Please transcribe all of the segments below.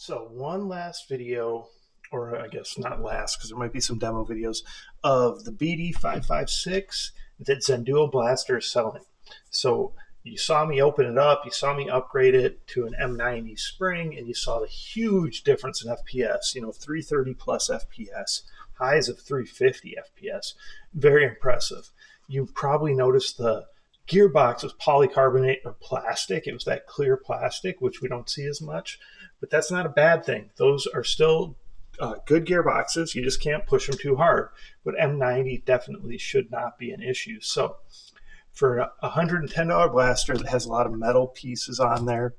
So one last video, or I guess not last because there might be some demo videos of the BD556 that ZHENDUO Blaster is selling. So you saw me open it up, you saw me upgrade it to an M90 spring, and you saw the huge difference in FPS, 330 plus FPS, highs of 350 FPS. Very impressive. You probably noticed the gearbox was polycarbonate or plastic. It was that clear plastic, which we don't see as much, but that's not a bad thing. Those are still good gearboxes. You just can't push them too hard, but M90 definitely should not be an issue. So for a $110 blaster that has a lot of metal pieces on there,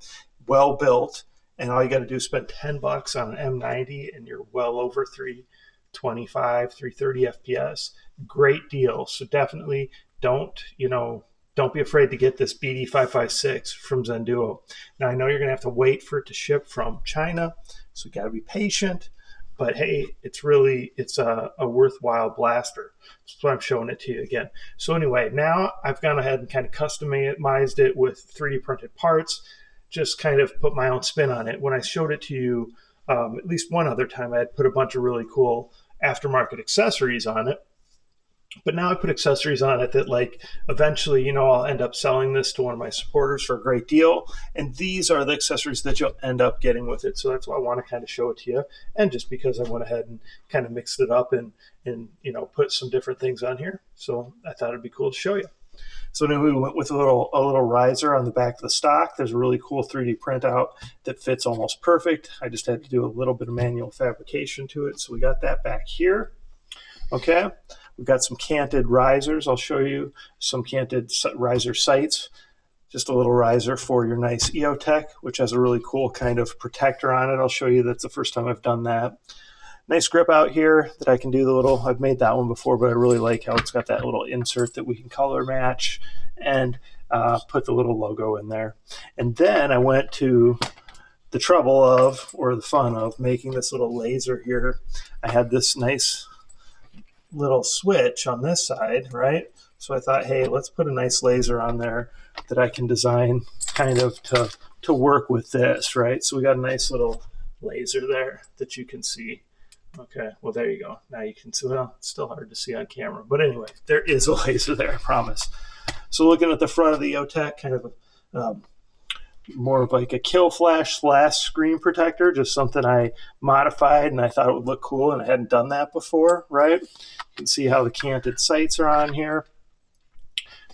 well built, and all you got to do is spend $10 on an M90 and you're well over 325, 330 FPS. Great deal. So definitely don't be afraid to get this BD556 from ZHENDUO. Now, I know you're going to have to wait for it to ship from China, so you got to be patient. But hey, it's a worthwhile blaster. That's why I'm showing it to you again. So anyway, now I've gone ahead and kind of customized it with 3D printed parts, just kind of put my own spin on it. When I showed it to you at least one other time, I had put a bunch of really cool aftermarket accessories on it. But now I put accessories on it that, like, eventually, I'll end up selling this to one of my supporters for a great deal. And these are the accessories that you'll end up getting with it. So that's why I want to kind of show it to you. And just because I went ahead and kind of mixed it up and put some different things on here. So I thought it'd be cool to show you. So then we went with a little riser on the back of the stock. There's a really cool 3D printout that fits almost perfect. I just had to do a little bit of manual fabrication to it. So we got that back here. Okay. We've got some canted risers. I'll show you some canted riser sights. Just a little riser for your nice EOTech, which has a really cool kind of protector on it. I'll show you. That's the first time I've done that. Nice grip out here that I can do the little, I've made that one before, but I really like how it's got that little insert that we can color match and put the little logo in there. And then I went to the trouble of, or the fun of, making this little laser here. I had this nice little switch on this side, right? So I thought, hey, let's put a nice laser on there that I can design kind of to work with this, right? So we got a nice little laser there that you can see. Okay, well, there you go. Now you can see, well, it's still hard to see on camera, but anyway, there is a laser there, I promise. So looking at the front of the EOTech, kind of more of like a kill flash / screen protector, just something I modified and I thought it would look cool, and I hadn't done that before, right? You can see how the canted sights are on here.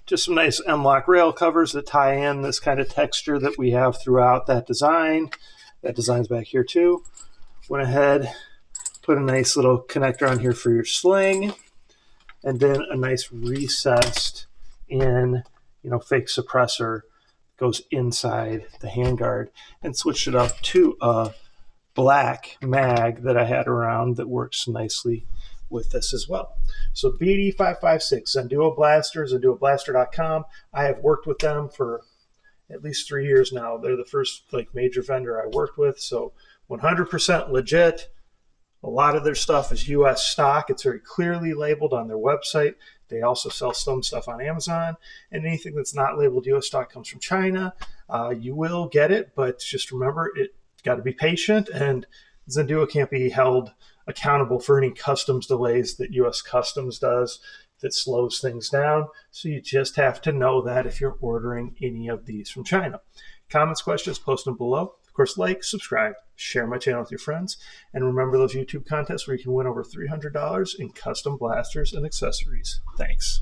Just some nice M-LOK rail covers that tie in this kind of texture that we have throughout that design. That design's back here too. Went ahead, put a nice little connector on here for your sling, and then a nice recessed in, fake suppressor goes inside the handguard, and switched it up to a black mag that I had around that works nicely with this as well. So BD556, ZHENDUO Blaster, ZHENDUOBlaster.com. I have worked with them for at least 3 years now. They're the first major vendor I worked with, so 100% legit. A lot of their stuff is U.S. stock. It's very clearly labeled on their website. They also sell some stuff on Amazon, and anything that's not labeled U.S. stock comes from China. You will get it, but just remember, it's got to be patient, and ZHENDUO can't be held accountable for any customs delays that U.S. Customs does that slows things down. So you just have to know that if you're ordering any of these from China. Comments, questions, post them below. Of course, like, subscribe, share my channel with your friends, and remember those YouTube contests where you can win over $300 in custom blasters and accessories. Thanks.